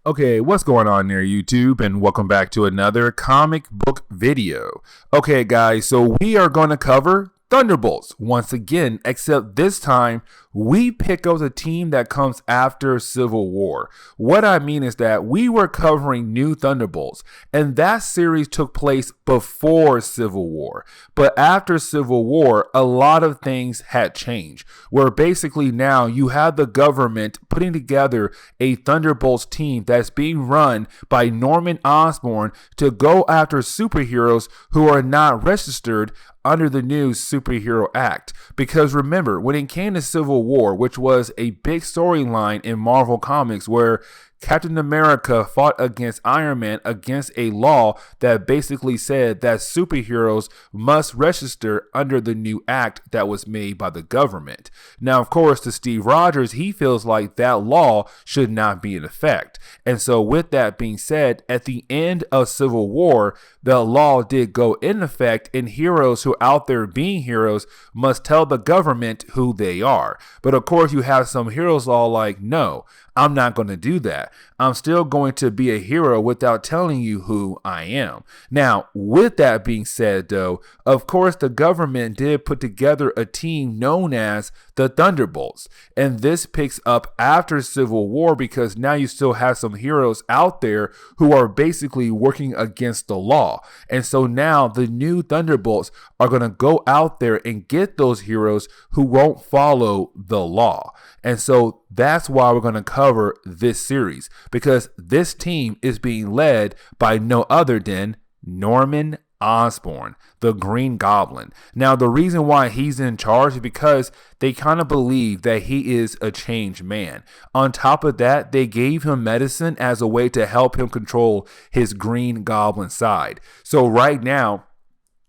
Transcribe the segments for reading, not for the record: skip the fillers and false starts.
Okay, what's going on there, YouTube? And welcome back to another comic book video. Okay, guys, so we are going to cover Thunderbolts once again, except this time we pick up the team that comes after Civil War. What I mean is that we were covering New Thunderbolts, and that series took place before Civil War. But after Civil War, a lot of things had changed, where basically now you have the government putting together a Thunderbolts team that's being run by Norman Osborn to go after superheroes who are not registered under the new Superhero Act. Because remember, when it came to Civil War, which was a big storyline in Marvel Comics where Captain America fought against Iron Man against a law that basically said that superheroes must register under the new act that was made by the government. Now, of course, to Steve Rogers, he feels like that law should not be in effect. And so with that being said, at the end of Civil War, the law did go in effect, and heroes who are out there being heroes must tell the government who they are. But of course, you have some heroes all like, no, I'm not going to do that. I'm still going to be a hero without telling you who I am. Now, with that being said, though, of course, the government did put together a team known as the Thunderbolts. And this picks up after Civil War because now you still have some heroes out there who are basically working against the law. And so now the new Thunderbolts are going to go out there and get those heroes who won't follow the law. And so that's why we're going to cover this series, because this team is being led by no other than Norman Osborn, the Green Goblin. Now, the reason why he's in charge is because they kind of believe that he is a changed man. On top of that, they gave him medicine as a way to help him control his Green Goblin side. So right now,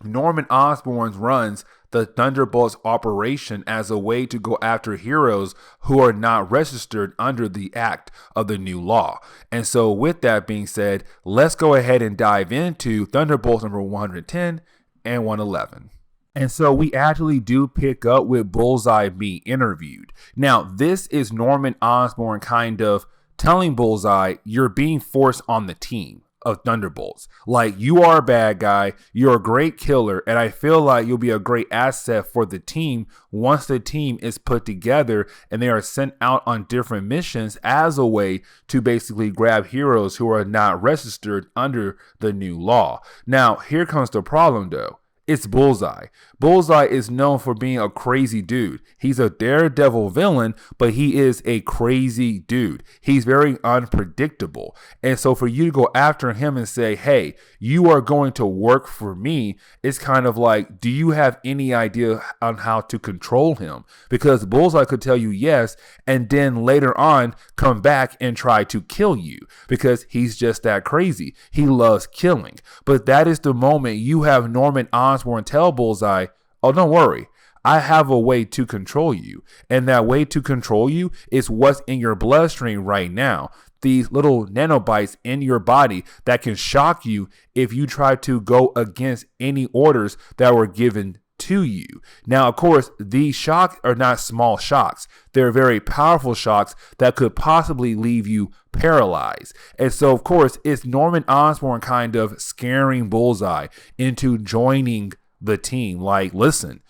Norman Osborn runs the Thunderbolts operation as a way to go after heroes who are not registered under the act of the new law. And so with that being said, let's go ahead and dive into Thunderbolts number 110 and 111. And so we actually do pick up with Bullseye being interviewed. Now, this is Norman Osborn kind of telling Bullseye, you're being forced on the team of Thunderbolts. Like, you are a bad guy, you're a great killer, and I feel like you'll be a great asset for the team once the team is put together and they are sent out on different missions as a way to basically grab heroes who are not registered under the new law. Now, here comes the problem though. It's Bullseye. Bullseye is known for being a crazy dude. He's a daredevil villain, but he is a crazy dude. He's very unpredictable. And so for you to go after him and say, hey, you are going to work for me, it's kind of like, do you have any idea on how to control him? Because Bullseye could tell you yes, and then later on come back and try to kill you because he's just that crazy. He loves killing. But that is the moment you have Norman Osborn tell Bullseye, oh, don't worry, I have a way to control you. And that way to control you is what's in your bloodstream right now. These little nanobites in your body that can shock you if you try to go against any orders that were given to you. Now, of course, these shocks are not small shocks. They're very powerful shocks that could possibly leave you paralyzed. And so, of course, it's Norman Osborn kind of scaring Bullseye into joining the team. Like, listen,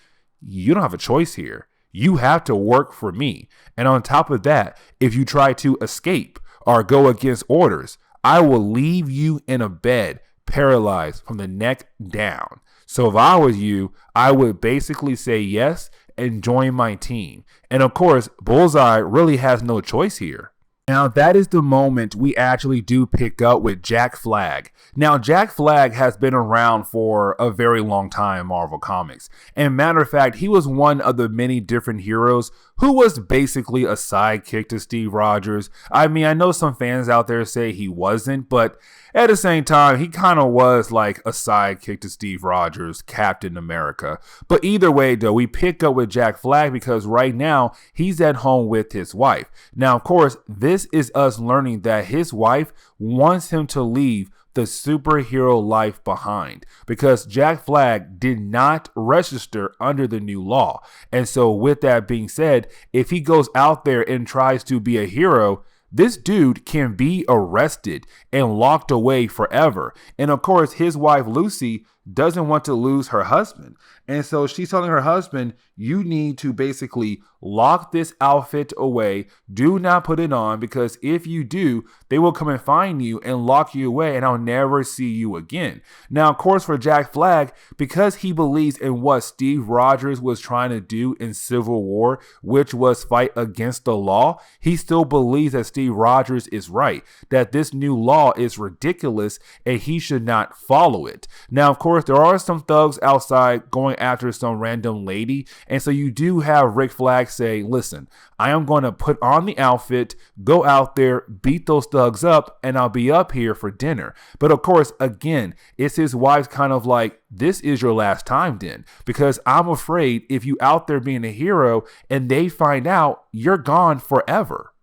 you don't have a choice here. You have to work for me. And on top of that, if you try to escape or go against orders, I will leave you in a bed paralyzed from the neck down. So if I was you, I would basically say yes and join my team. And of course, Bullseye really has no choice here. Now, that is the moment we actually do pick up with Jack Flag. Now, Jack Flag has been around for a very long time in Marvel Comics. And matter of fact, he was one of the many different heroes who was basically a sidekick to Steve Rogers. I mean, I know some fans out there say he wasn't, but at the same time, he kind of was like a sidekick to Steve Rogers, Captain America. But either way, though, we pick up with Jack Flag because right now he's at home with his wife. Now, of course, this is us learning that his wife wants him to leave the superhero life behind because Jack Flag did not register under the new law. And so with that being said, if he goes out there and tries to be a hero, this dude can be arrested and locked away forever. And of course, his wife, Lucy, doesn't want to lose her husband. And so she's telling her husband, you need to basically lock this outfit away. Do not put it on, because if you do, they will come and find you and lock you away, and I'll never see you again. Now, of course, for Jack Flag, because he believes in what Steve Rogers was trying to do in Civil War, which was fight against the law, he still believes that Steve Rogers is right, that this new law is ridiculous and he should not follow it. Now, of course, there are some thugs outside going after some random lady, and so you do have Rick Flag say, listen, I am going to put on the outfit, go out there, beat those thugs up, and I'll be up here for dinner. But of course, again, it's his wife's kind of like, this is your last time then, because I'm afraid if you out there being a hero and they find out, you're gone forever.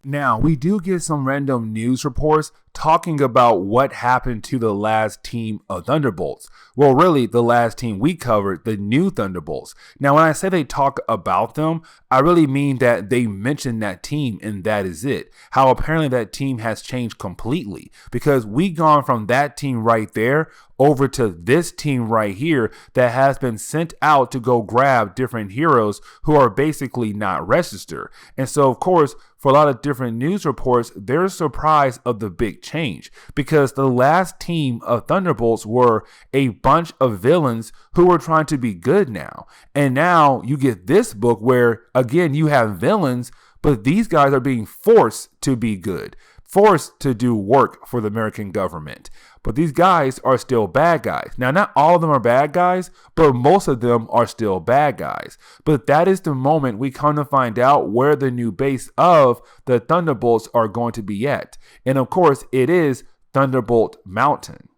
Now, we do get some random news reports talking about what happened to the last team of Thunderbolts. Well, really, the last team we covered, the new Thunderbolts. Now, when I say they talk about them, I really mean that they mention that team and that is it. How apparently that team has changed completely, because we gone from that team right there over to this team right here that has been sent out to go grab different heroes who are basically not registered. And so, of course, for a lot of different news reports, they're surprised of the big change, because the last team of Thunderbolts were a bunch of villains who were trying to be good now. And now you get this book where, again, you have villains, but these guys are being forced to be good, forced to do work for the American government. But these guys are still bad guys. Now, not all of them are bad guys, but most of them are still bad guys. But that is the moment we come to find out where the new base of the Thunderbolts are going to be at. And of course, it is Thunderbolt Mountain.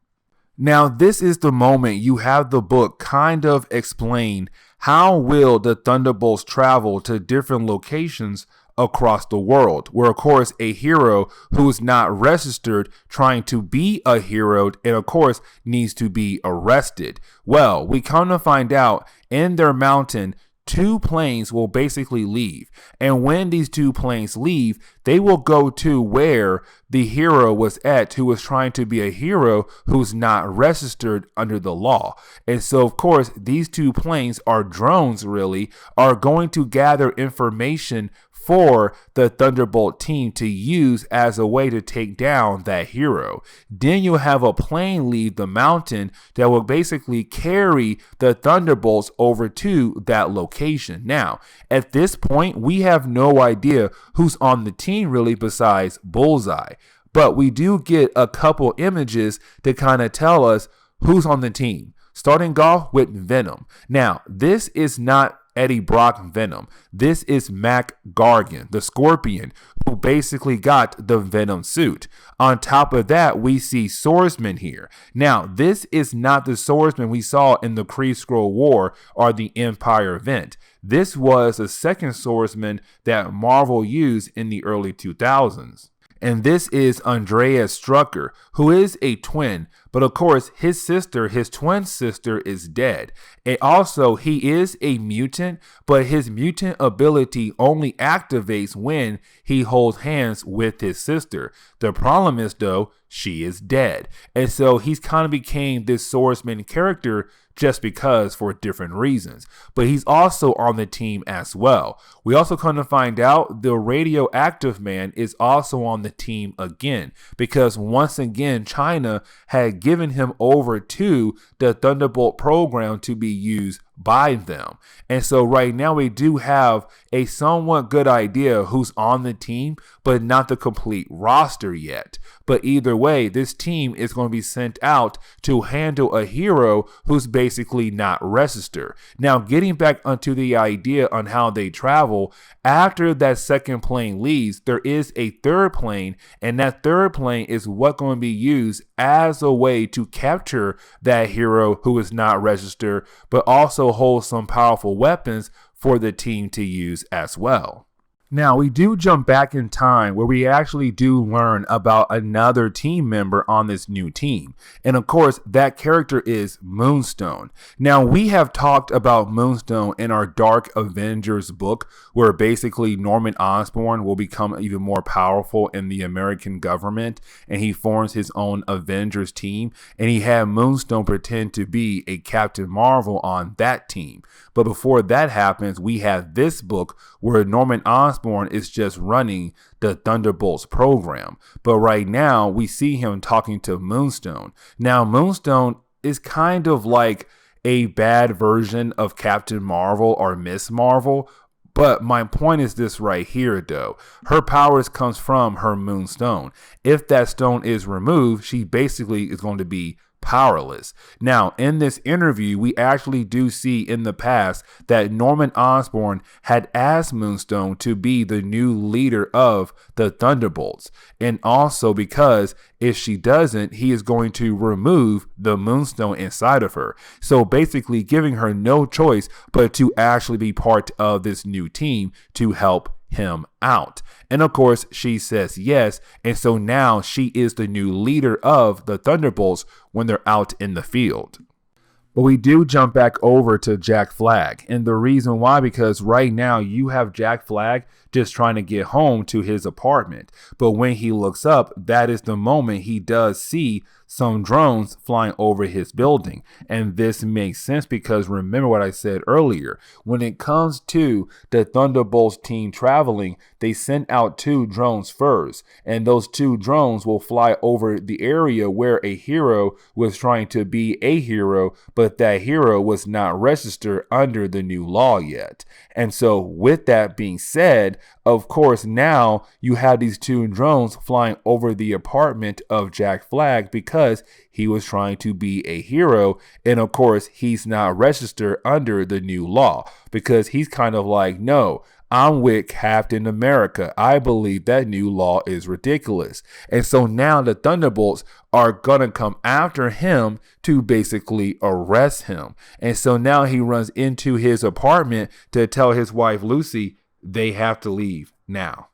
Now, this is the moment you have the book kind of explain how will the Thunderbolts travel to different locations across the world, where of course a hero who's not registered trying to be a hero and of course needs to be arrested. Well, we come to find out in their mountain, 2 planes will basically leave. And when these 2 planes leave, they will go to where the hero was at, who was trying to be a hero who's not registered under the law. And so, of course, these 2 planes are drones, really, are going to gather information for the Thunderbolt team to use as a way to take down that hero. Then you'll have a plane leave the mountain that will basically carry the Thunderbolts over to that location. Now, at this point, we have no idea who's on the team really besides Bullseye. But we do get a couple images to kind of tell us who's on the team. Starting off with Venom. Now, this is not Eddie Brock Venom. This is Mac Gargan, the Scorpion, who basically got the Venom suit. On top of that, we see Swordsman here. Now, this is not the Swordsman we saw in the Kree Skrull War or the Empire event. This was the second Swordsman that Marvel used in the early 2000s. And this is Andreas Strucker, who is a twin, but of course his sister, his twin sister, is dead. And also he is a mutant, but his mutant ability only activates when he holds hands with his sister. The problem is though, she is dead. And so he's kind of became this swordsman character just because, for different reasons. But he's also on the team as well. We also come to find out the radioactive man is also on the team again, because once again China had given him over to the Thunderbolt program to be used by them. And so right now we do have a somewhat good idea who's on the team, but not the complete roster yet. But either way, this team is going to be sent out to handle a hero who's basically not registered. Now, getting back onto the idea on how they travel, after that second plane leaves, there is a third plane, and that third plane is what's going to be used as a way to capture that hero who is not registered, but also hold some powerful weapons for the team to use as well. Now, we do jump back in time where we actually do learn about another team member on this new team. And of course, that character is Moonstone. Now, we have talked about Moonstone in our Dark Avengers book, where basically Norman Osborn will become even more powerful in the American government, and he forms his own Avengers team, and he had Moonstone pretend to be a Captain Marvel on that team. But before that happens, we have this book where Norman Osborn is just running the Thunderbolts program. But right now, we see him talking to Moonstone. Now, Moonstone is kind of like a bad version of Captain Marvel or Miss Marvel. But my point is this right here, though. Her powers comes from her Moonstone. If that stone is removed, she basically is going to be powerless. Now, in this interview, we actually do see in the past that Norman Osborn had asked Moonstone to be the new leader of the Thunderbolts. And also because if she doesn't, he is going to remove the Moonstone inside of her. So basically giving her no choice but to actually be part of this new team to help him out. And of course, she says yes. And so now she is the new leader of the Thunderbolts when they're out in the field. But we do jump back over to Jack Flag. And the reason why, because right now you have Jack Flag just trying to get home to his apartment. But when he looks up, that is the moment he does see some drones flying over his building. And this makes sense because remember what I said earlier. When it comes to the Thunderbolts team traveling, they sent out 2 drones first. And those 2 drones will fly over the area where a hero was trying to be a hero, but that hero was not registered under the new law yet. And so with that being said, of course, now you have these 2 drones flying over the apartment of Jack Flag because he was trying to be a hero. And of course, he's not registered under the new law because he's kind of like, no, I'm with Captain America. I believe that new law is ridiculous. And so now the Thunderbolts are going to come after him to basically arrest him. And so now he runs into his apartment to tell his wife, Lucy, they have to leave now.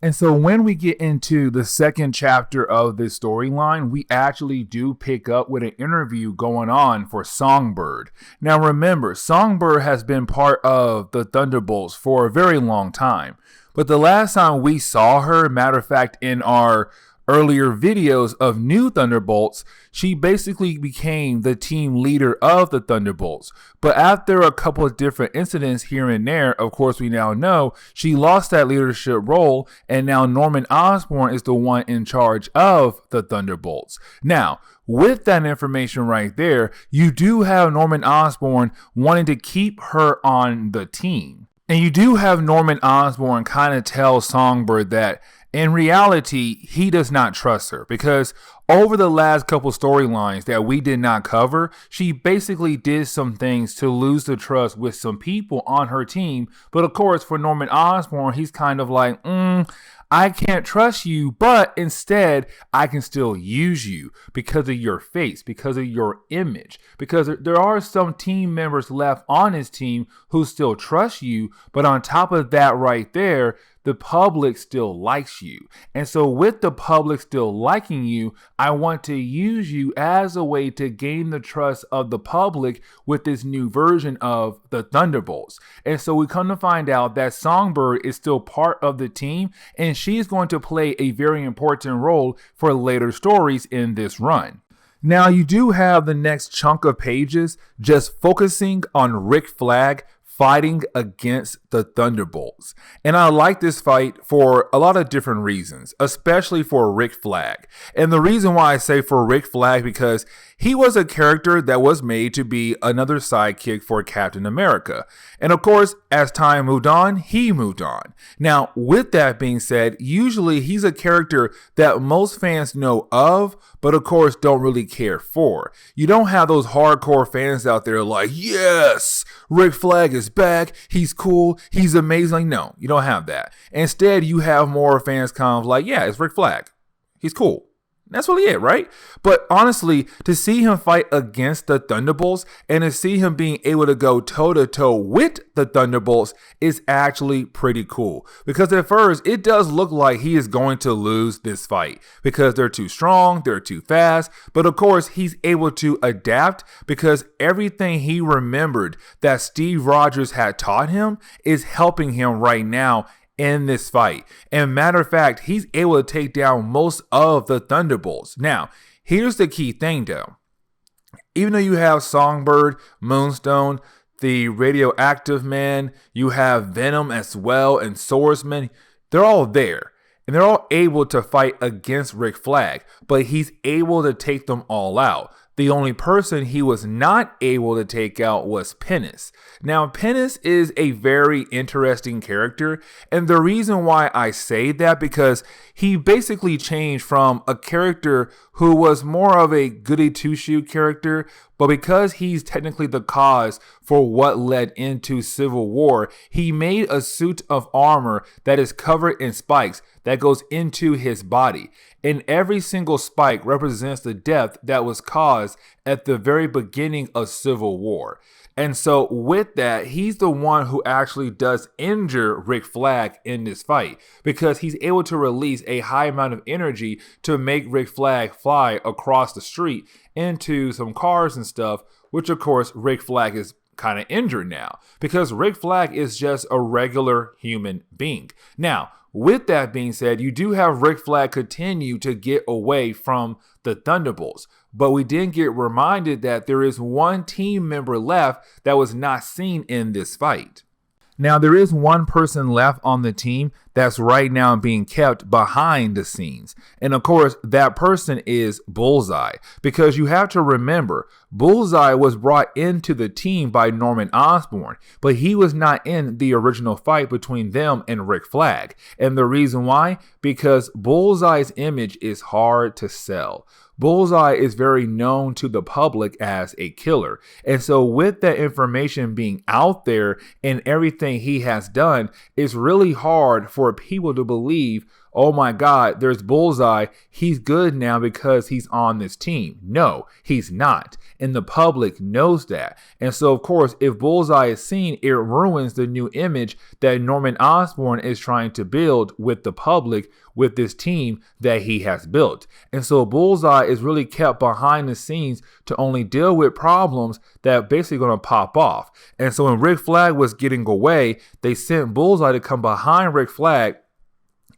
And so when we get into the second chapter of this storyline, we actually do pick up with an interview going on for Songbird. Now remember, Songbird has been part of the Thunderbolts for a very long time. But the last time we saw her, matter of fact, in our earlier videos of New Thunderbolts, she basically became the team leader of the Thunderbolts. But after a couple of different incidents here and there, of course, we now know she lost that leadership role, and now Norman Osborn is the one in charge of the Thunderbolts. Now, with that information right there, you do have Norman Osborn wanting to keep her on the team. And you do have Norman Osborn kind of tell Songbird that in reality, he does not trust her because over the last couple storylines that we did not cover, she basically did some things to lose the trust with some people on her team. But of course, for Norman Osborn, he's kind of like, I can't trust you, but instead I can still use you because of your face, because of your image, because there are some team members left on his team who still trust you. But on top of that right there, the public still likes you. And so with the public still liking you, I want to use you as a way to gain the trust of the public with this new version of the Thunderbolts. And so we come to find out that Songbird is still part of the team, and she is going to play a very important role for later stories in this run. Now, you do have the next chunk of pages just focusing on Rick Flag fighting against the Thunderbolts. And I like this fight for a lot of different reasons, especially for Rick Flag. And the reason why I say for Rick Flag, because he was a character that was made to be another sidekick for Captain America. And of course, as time moved on, he moved on. Now, with that being said, usually he's a character that most fans know of, but of course don't really care for. You don't have those hardcore fans out there like, yes, Rick Flag is back, he's cool, he's amazing. Like, no, you don't have that. Instead, you have more fans kind of like, yeah, it's Rick Flag. He's cool. That's really it, right? But honestly, to see him fight against the Thunderbolts and to see him being able to go toe-to-toe with the Thunderbolts is actually pretty cool. Because at first, it does look like he is going to lose this fight because they're too strong, they're too fast. But of course, he's able to adapt because everything he remembered that Steve Rogers had taught him is helping him right now in this fight. And matter of fact, he's able to take down most of the Thunderbolts. Now, here's the key thing though. Even though you have Songbird, Moonstone, the Radioactive Man, you have Venom as well, and Swordsman, they're all there. And they're all able to fight against Rick Flag, but he's able to take them all out. The only person he was not able to take out was Pennis. Now, Pennis is a very interesting character, and the reason why I say that because he basically changed from a character who was more of a goody two-shoe character, but because he's technically the cause for what led into Civil War, he made a suit of armor that is covered in spikes that goes into his body. And every single spike represents the death that was caused at the very beginning of Civil War. And so with that, he's the one who actually does injure Rick Flag in this fight because he's able to release a high amount of energy to make Rick Flag fly across the street into some cars and stuff, which of course Rick Flag is kind of injured now because Rick Flag is just a regular human being. Now, with that being said, you do have Rick Flag continue to get away from the Thunderbolts, but we did get reminded that there is one team member left that was not seen in this fight. Now, there is one person left on the team that's right now being kept behind the scenes. And of course, that person is Bullseye. Because you have to remember, Bullseye was brought into the team by Norman Osborn, but he was not in the original fight between them and Rick Flag. And the reason why? Because Bullseye's image is hard to sell. Bullseye is very known to the public as a killer. And so with that information being out there and everything he has done, it's really hard for people to believe, oh my God, there's Bullseye. He's good now because he's on this team. No, he's not. And the public knows that. And so, of course, if Bullseye is seen, it ruins the new image that Norman Osborn is trying to build with the public with this team that he has built. And so Bullseye is really kept behind the scenes to only deal with problems that are basically going to pop off. And so when Rick Flag was getting away, they sent Bullseye to come behind Rick Flag.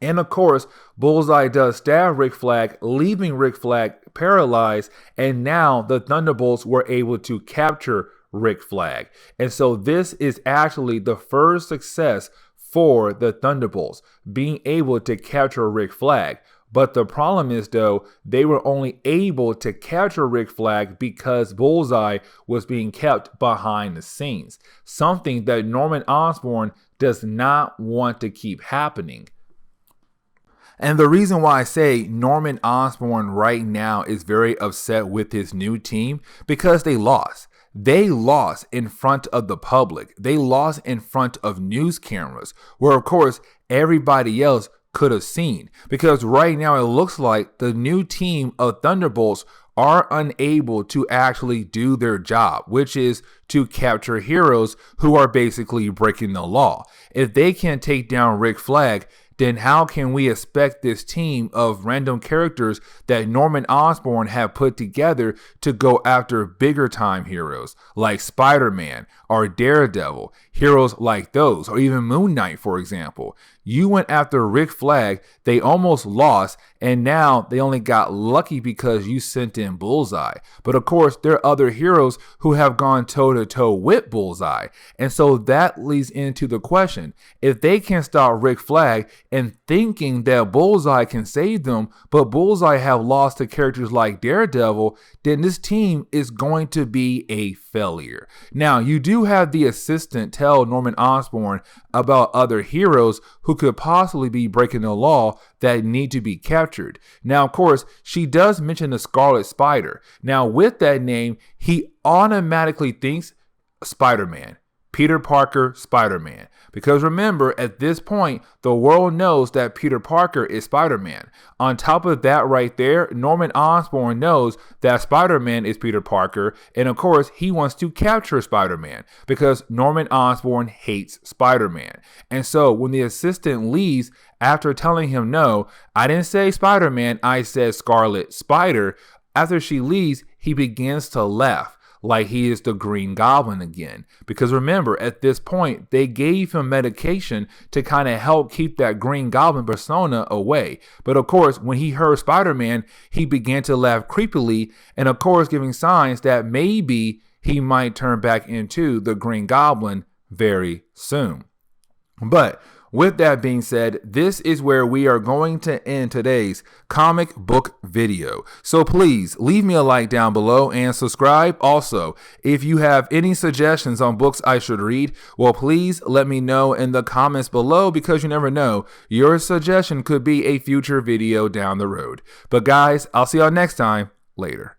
And of course, Bullseye does stab Rick Flag, leaving Rick Flag paralyzed. And now the Thunderbolts were able to capture Rick Flag. And so this is actually the first success for the Thunderbolts, being able to capture Rick Flag. But the problem is, though, they were only able to capture Rick Flag because Bullseye was being kept behind the scenes. Something that Norman Osborn does not want to keep happening. And the reason why I say Norman Osborn right now is very upset with his new team, because they lost. They lost in front of the public. They lost in front of news cameras, where of course everybody else could have seen. Because right now it looks like the new team of Thunderbolts are unable to actually do their job, which is to capture heroes who are basically breaking the law. If they can't take down Rick Flag, then how can we expect this team of random characters that Norman Osborn had put together to go after bigger time heroes like Spider-Man or Daredevil, heroes like those, or even Moon Knight, for example? You went after Rick Flag, they almost lost, and now they only got lucky because you sent in Bullseye. But of course, there are other heroes who have gone toe-to-toe with Bullseye. And so that leads into the question, if they can stop Rick Flag and thinking that Bullseye can save them, but Bullseye have lost to characters like Daredevil, then this team is going to be a failure. Now, you do have the assistant tell Norman Osborn about other heroes who could possibly be breaking the law that need to be captured. Now, of course, she does mention the Scarlet Spider. Now, with that name, he automatically thinks Spider-Man. Peter Parker, Spider-Man. Because remember, at this point, the world knows that Peter Parker is Spider-Man. On top of that right there, Norman Osborn knows that Spider-Man is Peter Parker, and of course, he wants to capture Spider-Man because Norman Osborn hates Spider-Man. And so when the assistant leaves after telling him, no, I didn't say Spider-Man, I said Scarlet Spider, after she leaves, he begins to laugh like he is the Green Goblin again. Because remember, at this point, they gave him medication to kind of help keep that Green Goblin persona away. But of course, when he heard Spider-Man, he began to laugh creepily, and of course, giving signs that maybe he might turn back into the Green Goblin very soon. But with that being said, this is where we are going to end today's comic book video. So please leave me a like down below and subscribe. Also, if you have any suggestions on books I should read, well, please let me know in the comments below, because you never know, your suggestion could be a future video down the road. But guys, I'll see y'all next time. Later.